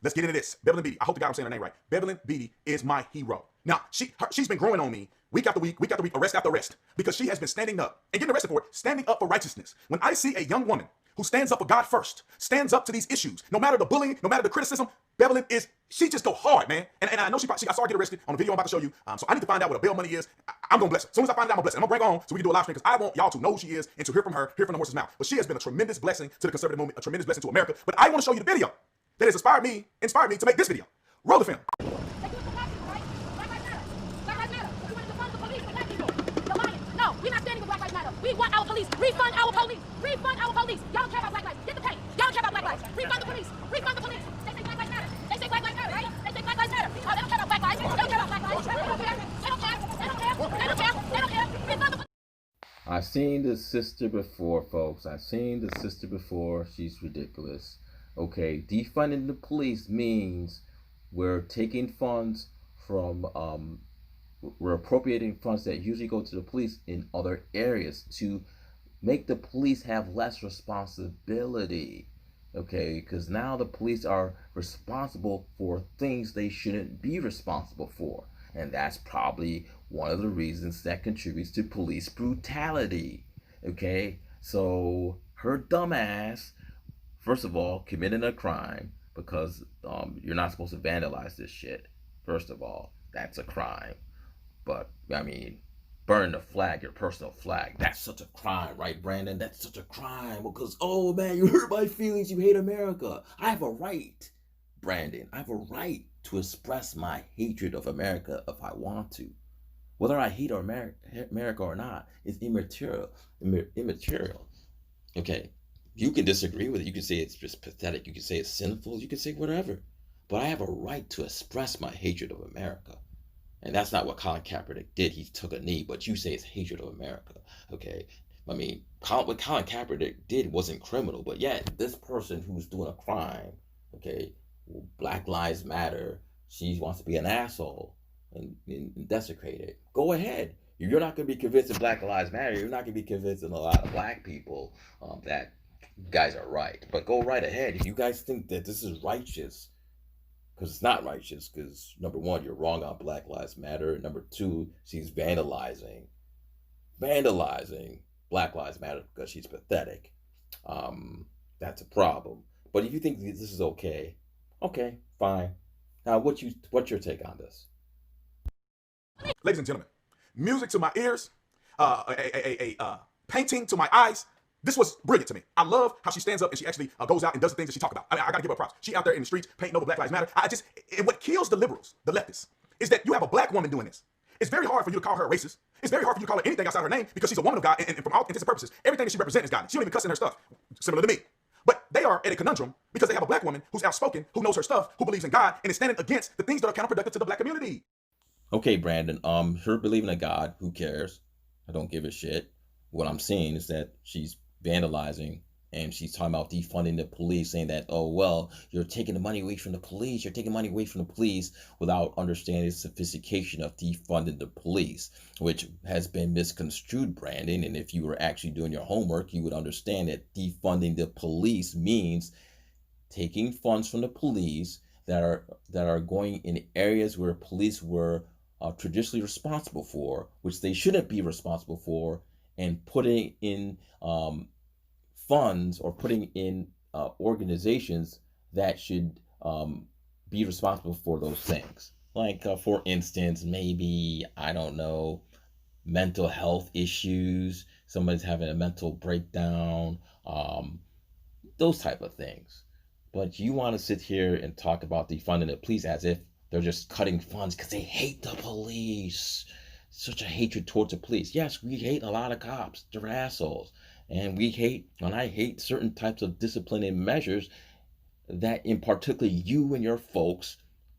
let's get into this. Beverly Beatty. I hope to God I'm saying her name right. Beverly Beatty is my hero. Now, she's been growing on me week after week, arrest after arrest, because she has been standing up and getting arrested for it, standing up for righteousness. When I see a young woman who stands up for God first, stands up to these issues, no matter the bullying, no matter the criticism, Beverly she just go hard, man. And I know she got started get arrested on the video I'm about to show you. So I need to find out what a bail money is. I'm going to bless her. As soon as I find out, I'm going to bless her. I'm going to bring her on so we can do a live stream, because I want y'all to know who she is and to hear from her, hear from the horse's mouth. But she has been a tremendous blessing to the conservative movement, a tremendous blessing to America. But I want to show you the video that has inspired me to make this video. Roll the film. We're not standing for Black Lives Matter. We want our police. Refund our police. Refund our police. Y'all don't care about Black Lives. Get the pay. Y'all don't care about Black Lives. Refund the police. Refund the police. They say Black Lives Matter. They say Black Lives Matter, right? They say Black Lives Matter. Oh, they don't care about Black Lives. They don't care about Black Lives. They don't care. They don't care. They don't care. They don't care. They don't care. Refund the police. I've seen this sister before, folks. I've seen this sister before. She's ridiculous. Okay, defunding the police means we're taking funds from we're appropriating funds that usually go to the police in other areas to make the police have less responsibility. Okay, because now the police are responsible for things they shouldn't be responsible for. And that's probably one of the reasons that contributes to police brutality. Okay, so her dumbass, first of all, committed a crime, because you're not supposed to vandalize this shit. First of all, that's a crime. But, I mean, burn the flag, your personal flag. That's such a crime, right, Brandon? That's such a crime because, oh, man, you hurt my feelings. You hate America. I have a right, Brandon. I have a right to express my hatred of America if I want to. Whether I hate America or not is immaterial. Okay, you can disagree with it. You can say it's just pathetic. You can say it's sinful. You can say whatever. But I have a right to express my hatred of America. And that's not what Colin Kaepernick did. He took a knee, but you say it's hatred of America. Okay. I mean, what Colin Kaepernick did wasn't criminal, but yet this person who's doing a crime, okay, Black Lives Matter, she wants to be an asshole and desecrate it. Go ahead. You're not going to be convinced that Black Lives Matter. You're not going to be convincing a lot of black people that you guys are right. But go right ahead. If you guys think that this is righteous, because it's not righteous, because number one, you're wrong on Black Lives Matter. Number two, she's vandalizing Black Lives Matter because she's pathetic. That's a problem. But if you think this is okay, fine. Now, what's your take on this? Ladies and gentlemen, music to my ears, painting to my eyes. This was brilliant to me. I love how she stands up and she actually goes out and does the things that she talks about. I mean, I gotta give her props. She out there in the streets painting over Black Lives Matter. What kills the liberals, the leftists, is that you have a black woman doing this. It's very hard for you to call her a racist. It's very hard for you to call her anything outside her name, because she's a woman of God, and from all intents and purposes, everything that she represents is God. She don't even cuss in her stuff, similar to me. But they are at a conundrum because they have a black woman who's outspoken, who knows her stuff, who believes in God, and is standing against the things that are counterproductive to the black community. Okay, Brandon, her believing in God, who cares? I don't give a shit. What I'm seeing is that she's vandalizing, and she's talking about defunding the police, saying that, oh, well, you're taking the money away from the police. You're taking money away from the police, without understanding the sophistication of defunding the police, which has been misconstrued, Brandon. And if you were actually doing your homework, you would understand that defunding the police means taking funds from the police that are going in areas where police were traditionally responsible for, which they shouldn't be responsible for, and putting in funds, or putting in organizations that should be responsible for those things. Like, for instance, maybe, I don't know, mental health issues, somebody's having a mental breakdown, those type of things. But you want to sit here and talk about defunding the police as if they're just cutting funds because they hate the police. Such a hatred towards the police. Yes, we hate a lot of cops. They're assholes. And I hate certain types of disciplining measures that in particular you and your folks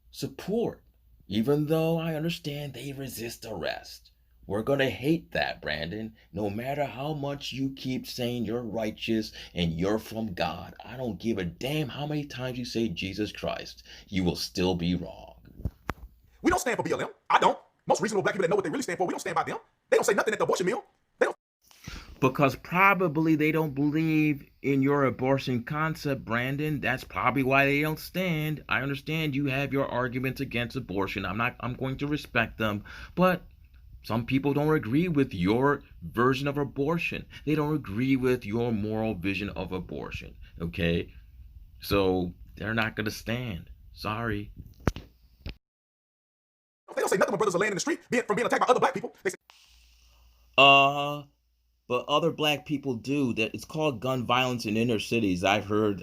support, even though I understand they resist arrest. We're going to hate that, Brandon, no matter how much you keep saying you're righteous and you're from God. I don't give a damn how many times you say Jesus Christ. You will still be wrong. We don't stand for BLM. I don't. Most reasonable black people that know what they really stand for, we don't stand by them. They don't say nothing at the abortion mill. They don't. Because probably they don't believe in your abortion concept, Brandon. That's probably why they don't stand. I understand you have your arguments against abortion. I'm going to respect them. But some people don't agree with your version of abortion. They don't agree with your moral vision of abortion. Okay? So they're not going to stand. Sorry. They don't say nothing when brothers are laying in the street from being attacked by other black people. They say, Uh but other black people do that. It's called gun violence in inner cities. I've heard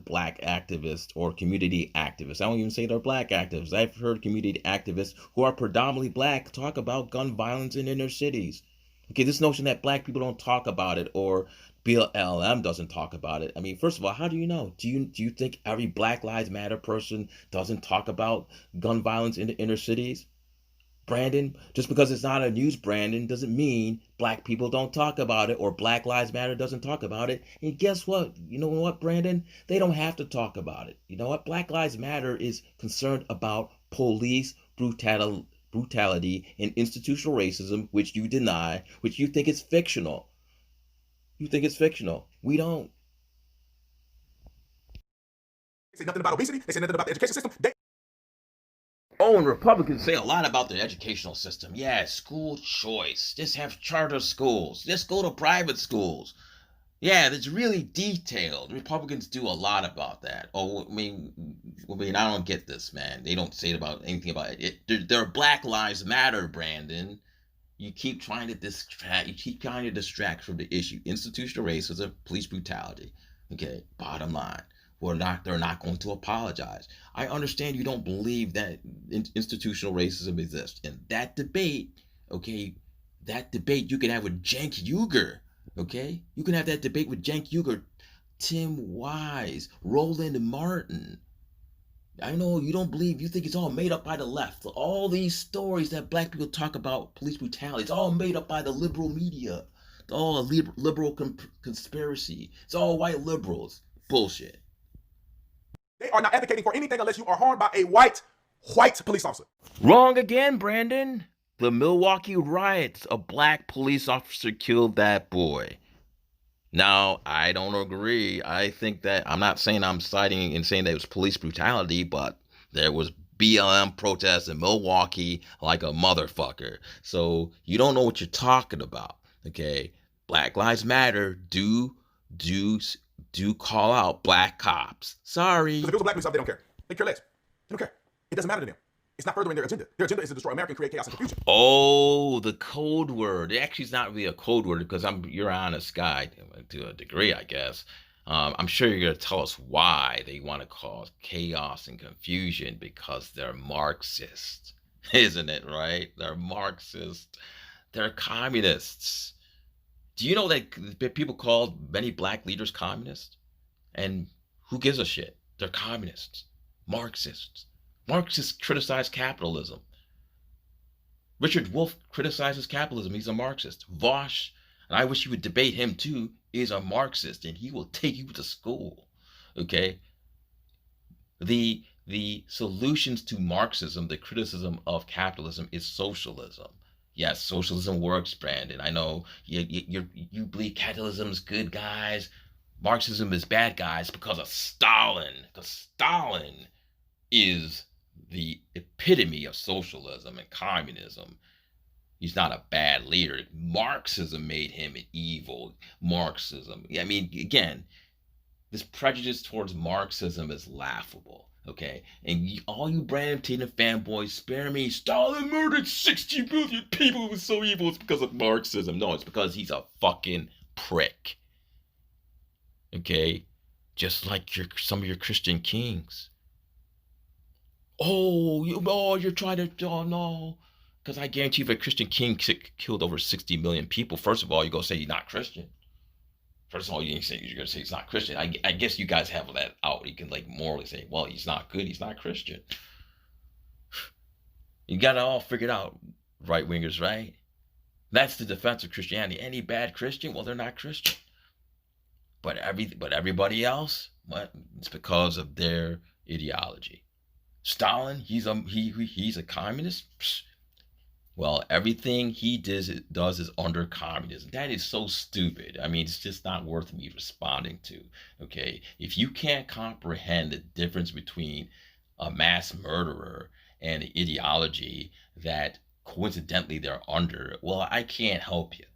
black activists or community activists. I don't even say they're black activists. I've heard community activists who are predominantly black talk about gun violence in inner cities. Okay, this notion that black people don't talk about it or BLM doesn't talk about it. I mean, first of all, how do you know? Do you think every Black Lives Matter person doesn't talk about gun violence in the inner cities? Brandon, just because it's not a news, Brandon, doesn't mean black people don't talk about it or Black Lives Matter doesn't talk about it. And guess what? You know what, Brandon? They don't have to talk about it. You know what? Black Lives Matter is concerned about police brutality and institutional racism, which you deny, which you think is fictional. You think it's fictional. We don't. they say nothing about obesity. They say nothing about the education system. Oh, and Republicans say a lot about the educational system. Yeah, school choice. Just have charter schools. Just go to private schools. Yeah, it's really detailed. Republicans do a lot about that. Oh, I don't get this, man. They don't say about anything about it. They're Black Lives Matter, Brandon. You keep trying to distract. You keep trying to distract from the issue. Institutional racism, police brutality. Okay, bottom line. They're not going to apologize. I understand you don't believe that institutional racism exists. And that debate, okay, you can have with Cenk Uygur, okay? You can have that debate with Cenk Uygur, Tim Wise, Roland Martin. I know you don't believe, you think it's all made up by the left. All these stories that black people talk about police brutality, it's all made up by the liberal media. It's all a liberal conspiracy. It's all white liberals. Bullshit. They are not advocating for anything unless you are harmed by a white police officer. Wrong again, Brandon. The Milwaukee riots, a black police officer killed that boy. Now, I don't agree. I think that, I'm not saying I'm citing and saying that it was police brutality, but there was BLM protests in Milwaukee like a motherfucker. So you don't know what you're talking about, okay? Black Lives Matter do call out black cops. Sorry. Because if it was a black police officer, they don't care. They care less. They don't care. It doesn't matter to them. It's not furthering their agenda. Their agenda is to destroy America and create chaos and confusion. Oh, the code word. It actually is not really a code word because you're an honest guy to a degree, I guess. I'm sure you're going to tell us why they want to cause chaos and confusion because they're Marxist. Isn't it, right? They're Marxist. They're communists. Do you know that people call many black leaders communists? And who gives a shit? They're communists. Marxists. Marxists criticize capitalism. Richard Wolff criticizes capitalism. He's a Marxist. Vosh, and I wish you would debate him too, is a Marxist, and he will take you to school. Okay? The solutions to Marxism, the criticism of capitalism, is socialism. Yes, socialism works, Brandon. I know you believe capitalism is good guys. Marxism is bad guys because of Stalin. Because Stalin is the epitome of socialism and communism. He's not a bad leader. Marxism made him an evil. Marxism. I mean, again, this prejudice towards Marxism is laughable. Okay, and all you Brandon Tatum fanboys, spare me. Stalin murdered 60 million people. It was so evil. It's because of Marxism. No, it's because he's a fucking prick. Okay, just like some of your Christian kings. You're trying to. Oh no, because I guarantee if a Christian king killed over 60 million people, first of all, you're gonna say he's not Christian. First of all, you're gonna say he's not Christian. I guess you guys have that out. You can like morally say, well, he's not good, he's not Christian. You got it all figured out, right wingers, right? That's the defense of Christianity. Any bad Christian, well, they're not Christian. But everybody else, what? It's because of their ideology. Stalin, he's a communist. Psh. well, everything he does is under communism. That is so stupid. I mean, it's just not worth me responding to. Okay, if you can't comprehend the difference between a mass murderer and the ideology that coincidentally they're under, well, I can't help you.